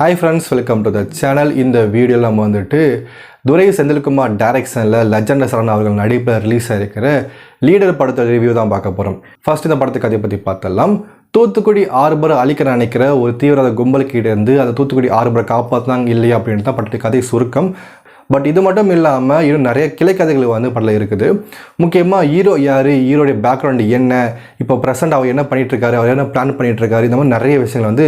Hi friends, welcome to the channel. இந்த வீடியோவில் நம்ம வந்துட்டு துரை செந்தில்குமார் டைரக்ஷனில் லெஜண்ட் சரண் அவர்கள் நடிப்பில் ரிலீஸ் ஆகிருக்கிற லீடர் படத்தை ரிவ்யூ தான் பார்க்க போகிறோம். ஃபர்ஸ்ட் இந்த படத்தை கதையை பற்றி பார்த்தலாம். தூத்துக்குடி ஆர்பரை அழிக்க நினைக்கிற ஒரு தீவிரவாத கும்பலுக்கிட்ட இருந்து அந்த தூத்துக்குடி ஆர்பரை காப்பாற்றினாங்க இல்லையா அப்படின்னு தான் படத்தை கதை சுருக்கம். பட் இது மட்டும் இல்லாமல் இன்னும் நிறைய கிளைக்கதைகள் வந்து படத்தில் இருக்குது. முக்கியமாக ஹீரோ யார், ஹீரோடைய பேக்ரவுண்டு என்ன, இப்போ ப்ரெசென்ட் அவர் என்ன பண்ணிகிட்ருக்காரு, அவர் என்ன பிளான் பண்ணிகிட்ருக்காரு, இந்த மாதிரி நிறைய விஷயங்கள் வந்து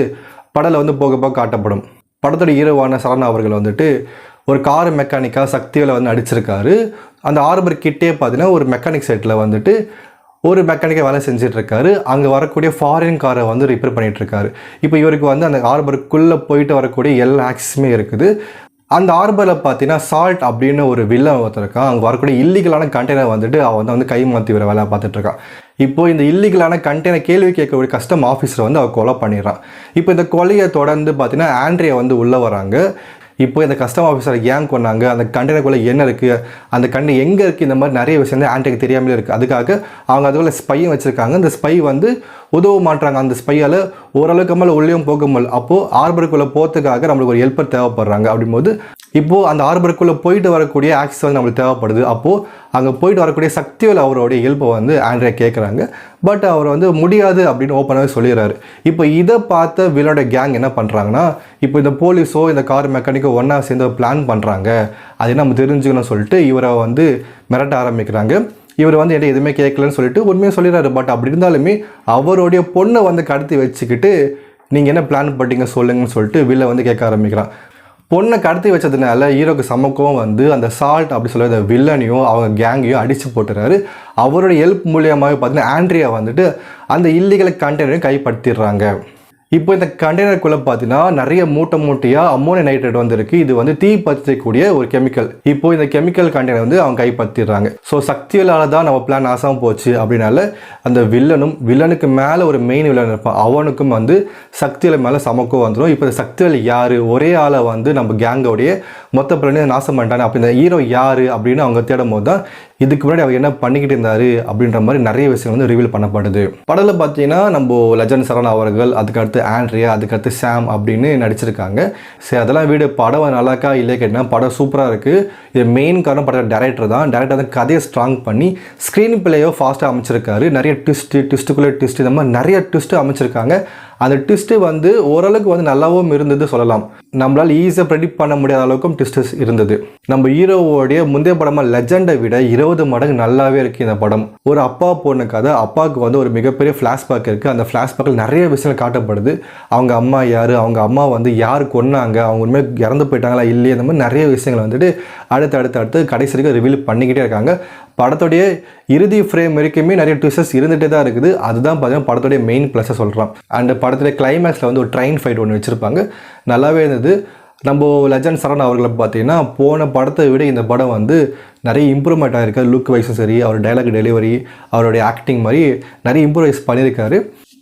படத்தில் வந்து போக போக காட்டப்படும். படத்தோட ஹீரோவான சரண் அவர்கள் வந்துட்டு ஒரு கார் மெக்கானிக்காக சக்தியில் வந்து நடிச்சிருக்காரு. அந்த ஆர்பர் கிட்டே பார்த்தீங்கன்னா ஒரு மெக்கானிக் செட்டில் வந்துட்டு ஒரு மெக்கானிக்காக வேலை செஞ்சிட்ருக்காரு. அங்கே வரக்கூடிய ஃபாரின் காரை வந்து ரிப்பேர் பண்ணிகிட்ருக்காரு. இப்போ இவருக்கு வந்து அந்த ஆர்பருக்குள்ளே போயிட்டு வரக்கூடிய எல்லா ஆக்சஸுமே இருக்குது. அந்த ஆர்பரில் பார்த்தீங்கன்னா சால்ட் அப்படின்னு ஒரு வில்லன் ஒருத்தருக்கான். அங்கே வரக்கூடிய இல்லீகலான கண்டெய்னர் வந்துட்டு அவன் வந்து கை மாற்றி வர வேலை பார்த்துட்ருக்கான். இப்போது இந்த இல்லீகலான கண்டெய்னர் கேள்வி கேட்கக்கூடிய கஸ்டம் ஆஃபீஸரை வந்து அவர் கொலை பண்ணிடுறான். இப்போ இந்த கொலையை தொடர்ந்து பார்த்தீங்கன்னா ஆண்ட்ரியா வந்து உள்ளே வராங்க. இப்போ இந்த கஸ்டம் ஆஃபீஸரை ஏன் கொண்டாங்க, அந்த கண்டெய்னருக்குள்ளே என்ன இருக்குது, அந்த கண்டெய்னர் எங்கே இருக்குது, இந்த மாதிரி நிறைய விஷயம் வந்து ஆண்ட்ரிக்கு தெரியாமலே இருக்குது. அதுக்காக அவங்க அதுக்குள்ளே ஸ்பையும் வச்சுருக்காங்க. இந்த ஸ்பை வந்து உதவ மாட்டாங்க. அந்த ஸ்பையால் ஓரளவுக்கு மேலே உள்ளேயும் போக முடியல. அப்போது ஆர்பருக்குள்ளே போகிறதுக்காக நம்மளுக்கு ஒரு ஹெல்ப்பர் தேவைப்படுறாங்க. அப்படிங்கும்போது இப்போது அந்த ஆர்பருக்குள்ளே போயிட்டு வரக்கூடிய ஆக்சஸ் வந்து நம்மளுக்கு தேவைப்படுது. அப்போது அங்கே போயிட்டு வரக்கூடிய சக்திவேல் அவருடைய ஹெல்ப்பை வந்து ஆண்ட்ரியா கேட்குறாங்க. பட் அவர் வந்து முடியாது அப்படின்னு ஓப்பனாகவே சொல்லிடுறாரு. இப்போ இதை பார்த்த வில்லோட கேங் என்ன பண்ணுறாங்கன்னா, இப்போ இந்த போலீஸோ இந்த கார் மெக்கானிக்கோ ஒன்றா சேர்ந்து பிளான் பண்ணுறாங்க, அது நம்ம தெரிஞ்சுக்கணும்னு சொல்லிட்டு இவரை வந்து மிரட்ட ஆரம்பிக்கிறாங்க. இவர் வந்து என்கிட்ட எதுவுமே கேட்கலன்னு சொல்லிட்டு உண்மையாக சொல்லிடுறாரு. பட் அப்படி இருந்தாலுமே அவருடைய பொண்ணை வந்து கடத்தி வச்சுக்கிட்டு நீங்கள் என்ன பிளான் பண்ணிட்டீங்க சொல்லுங்கன்னு சொல்லிட்டு வில்லை வந்து கேட்க ஆரம்பிக்கிறான். பொண்ணை கடத்தி வச்சதுனால ஹீரோக்கு சமக்கம் வந்து அந்த சால்ட் அப்படி சொல்ல அந்த வில்லனையும் அவங்க கேங்கையும் அடித்து போட்டுறாரு. அவருடைய ஹெல்ப் மூலியமாகவே பார்த்தீங்கன்னா ஆண்ட்ரியா வந்துட்டு அந்த இல்லீகல் கண்டெய்னரையும் கைப்படுத்திடுறாங்க. இப்போ இந்த கண்டெய்னருக்குள்ளே பார்த்தீங்கன்னா நிறைய மூட்டையாக அம்மோனியம் நைட்ரேட் வந்துருக்கு. இது வந்து தீ பற்றக்கூடிய ஒரு கெமிக்கல். இப்போ இந்த கெமிக்கல் கண்டெய்னர் வந்து அவங்க கைப்பற்றிடுறாங்க. ஸோ சக்திவேலால் தான் நம்ம பிளான் நாசமாக போச்சு அப்படின்னால அந்த வில்லனுக்கு மேலே ஒரு மெயின் வில்லன் இருப்பான், அவனுக்கும் வந்து சக்திவேல் மேலே சமக்கம் வந்துடும். இப்போ இந்த சக்திவேல் யார், ஒரே ஆளை வந்து நம்ம கேங்கோடைய மொத்த பிளானே நாசம் பண்ணிட்டாங்க. அப்போ இந்த ஹீரோ யார் அப்படின்னு அவங்க தேடும் போது தான் இதுக்கு முன்னாடி அவர் என்ன பண்ணிக்கிட்டு இருந்தார் அப்படின்ற மாதிரி நிறைய விஷயம் வந்து ரிவீல் பண்ணப்படுது. படத்தில் பார்த்தீங்கன்னா நம்ம லெஜண்ட் சரண் அவர்கள், அதுக்கடுத்து ஆண்ட்ரியா, அதுக்கடுத்து சாம் அப்படின்னு நடிச்சிருக்காங்க. சரி, அதெல்லாம் வீடு படம் நல்லாக்கா இல்லையே கேட்டால் படம் சூப்பராக இருக்குது. இது மெயின் காரணம் படம் டேரக்டர் வந்து கதையை ஸ்ட்ராங் பண்ணி ஸ்க்ரீன் பிளேயோ ஃபாஸ்ட்டாக அமைச்சிருக்காரு. நிறைய ட்விஸ்ட்டுக்குள்ளே ட்விஸ்ட், இந்த மாதிரி நிறைய ட்விஸ்ட்டு அமைச்சிருக்காங்க. அந்த ட்விஸ்ட்டு வந்து ஓரளவுக்கு வந்து நல்லாவும் இருந்தது சொல்லலாம். நம்மளால் ஈஸியாக ப்ரெடிக்ட் பண்ண முடியாத அளவுக்கும் ட்விஸ்டஸ் இருந்தது. நம்ம ஹீரோவோடைய முந்தைய படமாக லெஜண்டை விட 20 மடங்கு நல்லாவே இருக்குது இந்த படம். ஒரு அப்பா பொண்ணு கதை. அப்பாவுக்கு வந்து ஒரு மிகப்பெரிய ஃப்ளாஷ்பேக் இருக்குது. அந்த ஃப்ளாஷ்பேக்கில் நிறைய விஷயங்கள் காட்டப்படுது. அவங்க அம்மா யார், அவங்க அம்மா வந்து யார் கொன்னாங்க, அவங்க உண்மையாக இறந்து போயிட்டாங்களா இல்லையே, இந்த மாதிரி நிறைய விஷயங்கள் வந்துட்டு அடுத்து கடைசி வரைக்கும் ரிவீல் பண்ணிக்கிட்டே இருக்காங்க. படத்துடைய இறுதி ஃப்ரேம் வரைக்குமே நிறைய ட்விஸ்டஸ் இருந்துகிட்டே தான் இருக்குது. அதுதான் பார்த்தீங்கன்னா படத்துடைய மெயின் ப்ளஸ்ஸை சொல்கிறோம். அண்ட் படத்துடைய கிளைமேக்ஸில் வந்து ஒரு ட்ரெயின் ஃபைட் ஒன்று வச்சுருப்பாங்க, நல்லாவே இருந்தது. நம்ம லெஜண்ட் சரண் அவர்களை பார்த்தீங்கன்னா போன படத்தை விட இந்த படம் வந்து நிறைய இம்ப்ரூவ்மெண்ட் ஆகிருக்கு. லுக் வைஸும் சரி, அவர் டைலாக் டெலிவரி, அவருடைய ஆக்டிங் மாதிரி நிறைய இம்ப்ரூவைஸ் பண்ணியிருக்காரு.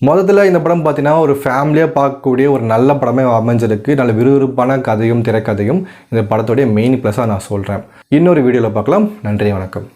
முதல்ல இந்த படம் பார்த்தீங்கன்னா ஒரு ஃபேமிலியாக பார்க்கக்கூடிய ஒரு நல்ல படமே அமைஞ்சிருக்கு. நல்ல விறுவிறுப்பான கதையும் திரைக்கதையும் இந்த படத்துடைய மெயின் ப்ளஸ்ஸாக நான் சொல்கிறேன். இன்னொரு வீடியோவில் பார்க்கலாம். நன்றி, வணக்கம்.